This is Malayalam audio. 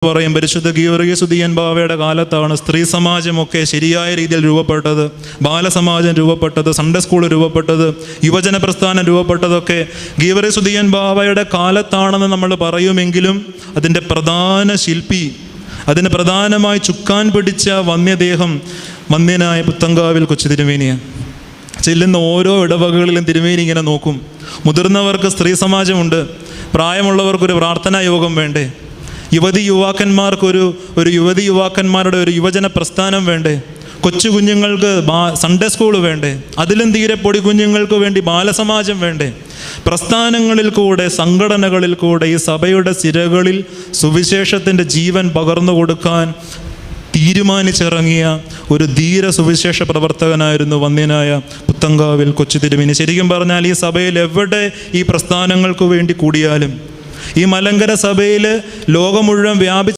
പറയും പരിശുദ്ധ ഗീവർഗീസ് ഉദിയൻ ബാവയുടെ കാലത്താണ് സ്ത്രീ സമാജമൊക്കെ ശരിയായ രീതിയിൽ രൂപപ്പെട്ടത്, ബാലസമാജം രൂപപ്പെട്ടത്, സൺഡേ സ്കൂൾ രൂപപ്പെട്ടത്, യുവജന പ്രസ്ഥാനം രൂപപ്പെട്ടതൊക്കെ ഗീവർഗീസ് ഉദിയൻ ബാവയുടെ കാലത്താണെന്ന് നമ്മൾ പറയുമെങ്കിലും അതിൻ്റെ പ്രധാന ശില്പി, അതിന് പ്രധാനമായി ചുക്കാൻ പിടിച്ച വന്യദേഹം വന്യനായ പുത്തങ്കാവിൽ കൊച്ചു തിരുമേനിയാണ്. ചെല്ലുന്ന ഓരോ ഇടവകകളിലും തിരുമേനി ഇങ്ങനെ നോക്കും. മുതിർന്നവർക്ക് സ്ത്രീ സമാജമുണ്ട്, പ്രായമുള്ളവർക്കൊരു പ്രാർത്ഥനാ യോഗം വേണ്ടേ, യുവാക്കന്മാർക്കൊരു യുവതി യുവാക്കന്മാരുടെ ഒരു യുവജന പ്രസ്ഥാനം വേണ്ടേ, കൊച്ചു കുഞ്ഞുങ്ങൾക്ക് സൺഡേ സ്കൂൾ വേണ്ടേ, അതിലും തീരെ പൊടി കുഞ്ഞുങ്ങൾക്ക് വേണ്ടി ബാലസമാജം വേണ്ടേ. പ്രസ്ഥാനങ്ങളിൽ കൂടെ, സംഘടനകളിൽ കൂടെ ഈ സഭയുടെ സിരകളിൽ സുവിശേഷത്തിൻ്റെ ജീവൻ പകർന്നു കൊടുക്കാൻ തീരുമാനിച്ചിറങ്ങിയ ഒരു ധീര സുവിശേഷ പ്രവർത്തകനായിരുന്നു വന്യനായ പുത്തങ്കാവിൽ കൊച്ചു തിരുമേനി. ശരിക്കും പറഞ്ഞാൽ ഈ സഭയിൽ എവിടെ ഈ പ്രസ്ഥാനങ്ങൾക്ക് വേണ്ടി കൂടിയാലും, ഈ മലങ്കര സഭയിൽ ലോകം മുഴുവൻ